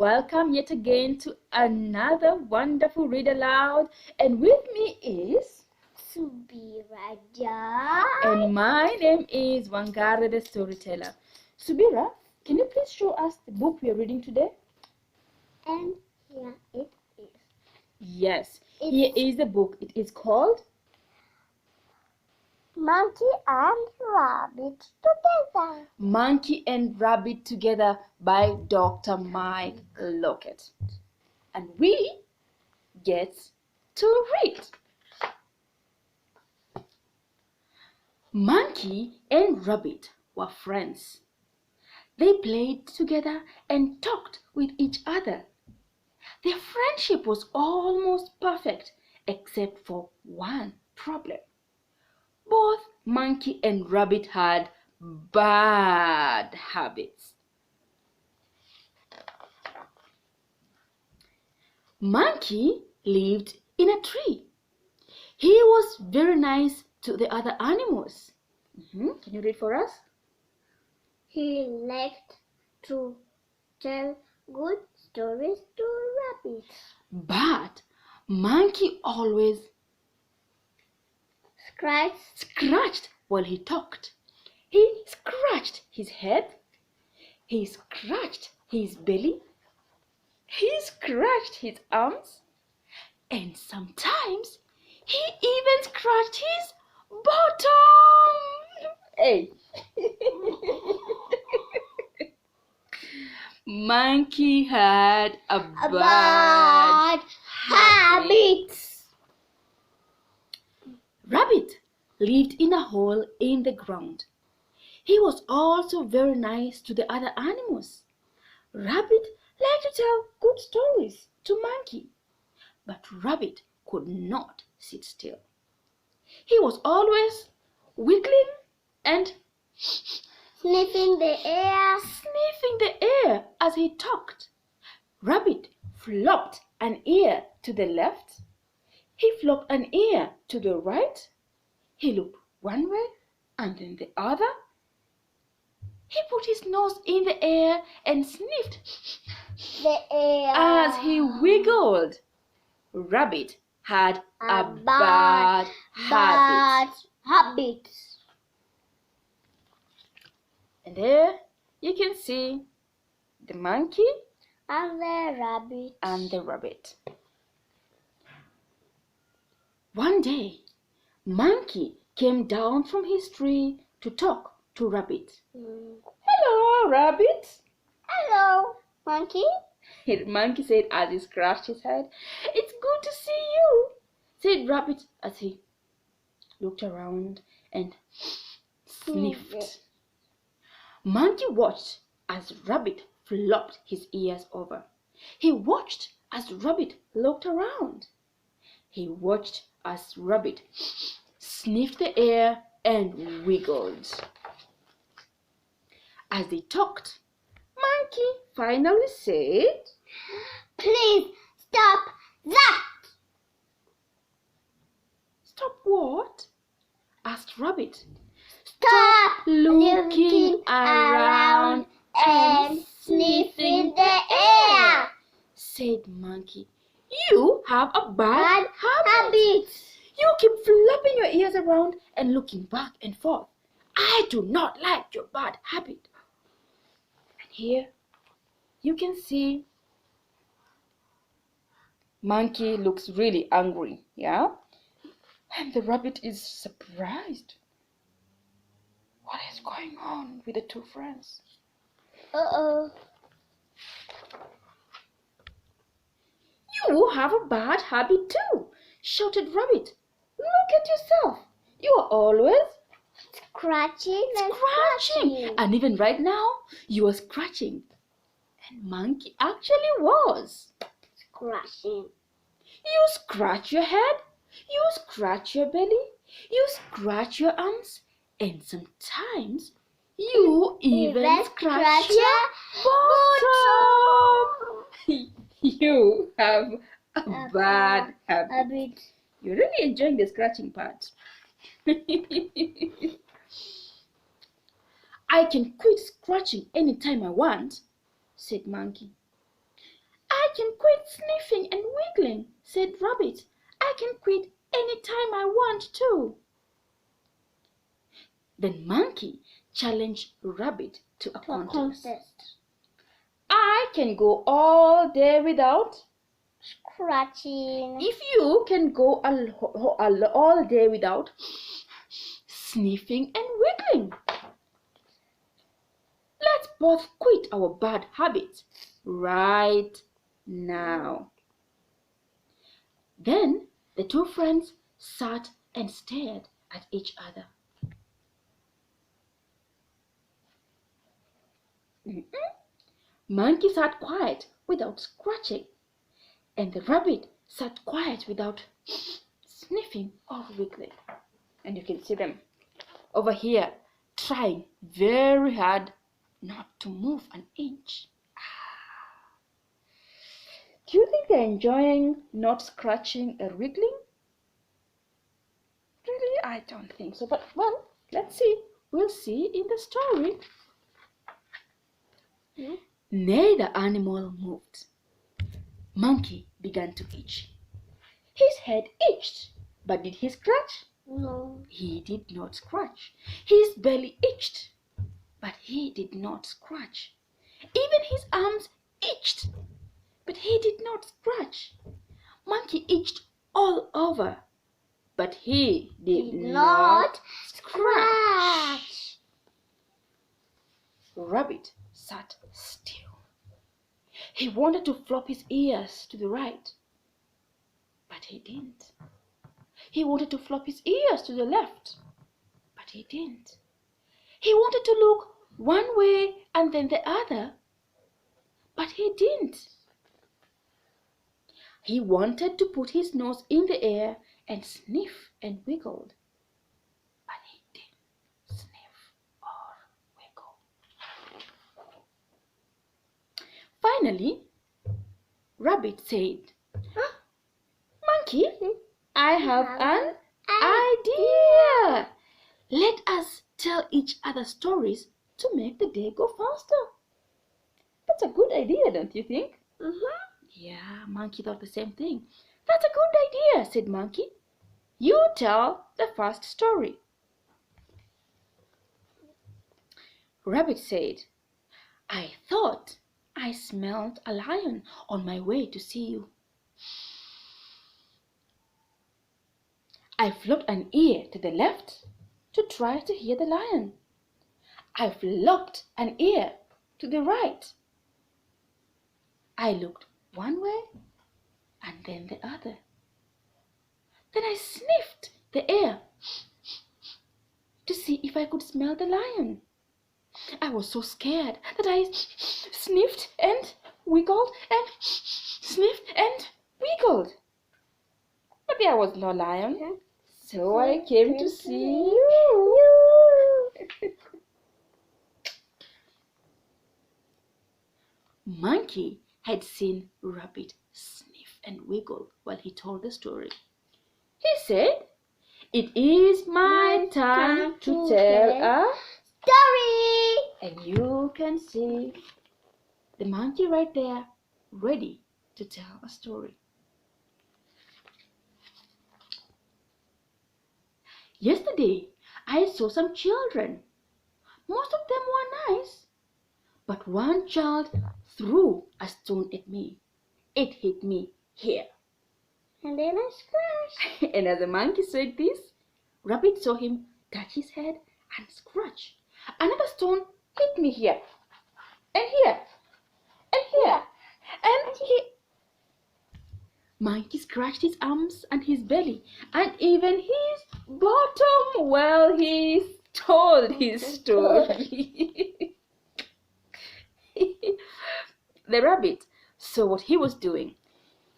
Welcome yet again to another wonderful Read Aloud. And with me is Subira. And my name is Wangari The Storyteller. Subira, can you please show us the book we are reading today? And here it is. Yes, here is the book. It is called Monkey and Rabbit Together. Monkey and Rabbit Together by Dr. Mike Lockett. And we get to read. Monkey and Rabbit were friends. They played together and talked with each other. Their friendship was almost perfect except for one problem. Both Monkey and Rabbit had bad habits. Monkey lived in a tree. He was very nice to the other animals. Can you read for us? He liked to tell good stories to rabbits. But Monkey always scratched while he talked. He scratched his head. He scratched his belly. He scratched his arms. And sometimes he even scratched his bottom. Hey. Monkey had a bad habit. Rabbit lived in a hole in the ground. He was also very nice to the other animals. Rabbit liked to tell good stories to Monkey, but Rabbit could not sit still. He was always wiggling and sniffing the air as he talked. Rabbit flopped an ear to the left. He flopped an ear to the right. He looked one way and then the other. He put his nose in the air and sniffed the air as he wiggled. Rabbit had a bad habit. And there you can see the monkey and the rabbit. One day, Monkey came down from his tree to talk to Rabbit. Hello, Rabbit. Hello, Monkey. Monkey said as he scratched his head. It's good to see you, said Rabbit as he looked around and sniffed. Monkey watched as Rabbit flopped his ears over. He watched as Rabbit looked around. He watched as Rabbit sniffed the air and wiggled. As they talked, Monkey finally said, Please stop that. Stop what? Asked Rabbit. Stop looking around and sniffing the air, said Monkey. You have a bad habit. You keep flapping your ears around and looking back and forth. I do not like your bad habit. And here you can see Monkey looks really angry, yeah? And the rabbit is surprised. What is going on with the two friends? Uh-oh. You have a bad habit too, shouted Rabbit. Look at yourself. You are always scratching. And even right now, you are scratching. And Monkey actually was scratching. You scratch your head, you scratch your belly, you scratch your arms, and sometimes you even scratch your bottom. You have a bad habit. You're really enjoying the scratching part. I can quit scratching anytime I want, said Monkey. can quit sniffing and wiggling, said Rabbit. I can quit any time I want to. Then Monkey challenged Rabbit to a contest. I can go all day without scratching. If you can go all day without sniffing and wiggling. Let's both quit our bad habits right now. Then the two friends sat and stared at each other. Monkey sat quiet without scratching, and the rabbit sat quiet without sniffing or wiggling. And you can see them over here trying very hard not to move an inch. Do you think they're enjoying not scratching or wiggling? Really, I don't think so. But, well, let's see. We'll see in the story. Neither animal moved. Monkey began to itch. His head itched, but did he scratch? No. He did not scratch. His belly itched, but he did not scratch. Even his arms itched, but he did not scratch. Monkey itched all over, but he did not scratch. Rabbit sat still. He wanted to flop his ears to the right, but he didn't. He wanted to flop his ears to the left, but he didn't. He wanted to look one way and then the other, but he didn't. He wanted to put his nose in the air and sniff and wiggled, but he didn't sniff or wiggle. Finally, Rabbit said, Monkey, I have an idea. Let us tell each other stories to make the day go faster. That's a good idea, don't you think? Yeah, Monkey thought the same thing. That's a good idea, said Monkey. You tell the first story. Rabbit said, I thought I smelled a lion on my way to see you. I flopped an ear to the left to try to hear the lion. I flopped an ear to the right. I looked one way and then the other. Then I sniffed the air to see if I could smell the lion. I was so scared that I sniffed and wiggled and sniffed and wiggled. But there was no lion, so I came to see you. Monkey had seen Rabbit sniff and wiggle while he told the story. He said, it is my time to tell a story. And you can see the monkey right there, ready to tell a story. Yesterday, I saw some children. Most of them were nice, but one child threw a stone at me. It hit me here. And then I scratched. And as the monkey said this, Rabbit saw him touch his head and scratch. Another stone hit me here, and here, and here, and here. Monkey scratched his arms and his belly, and even his bottom while he told his story. The rabbit saw what he was doing.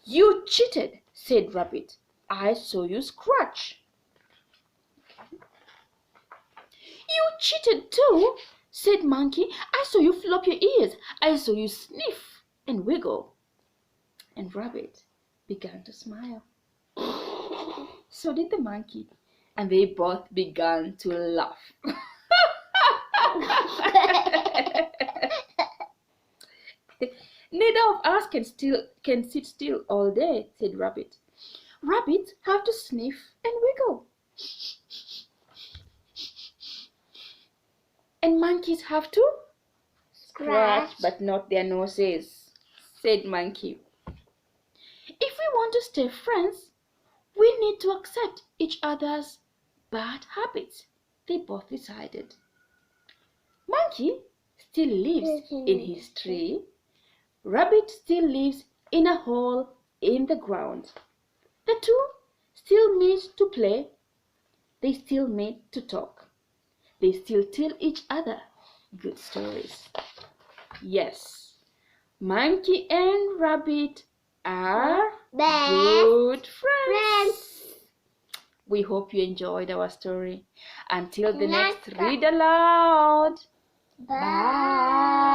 You cheated, said Rabbit. I saw you scratch. You cheated too, said Monkey. I saw you flop your ears. I saw you sniff and wiggle. And Rabbit began to smile. So did the monkey, and they both began to laugh. Neither of us can sit still all day, said Rabbit. Rabbits have to sniff and wiggle. And monkeys have to scratch, but not their noses, said Monkey. If we want to stay friends, we need to accept each other's bad habits, they both decided. Monkey still lives in his tree. Rabbit still lives in a hole in the ground. The two still meet to play. They still meet to talk. They still tell each other good stories. Yes, Monkey and Rabbit are good friends. We hope you enjoyed our story. Until the next Read Aloud. Bye.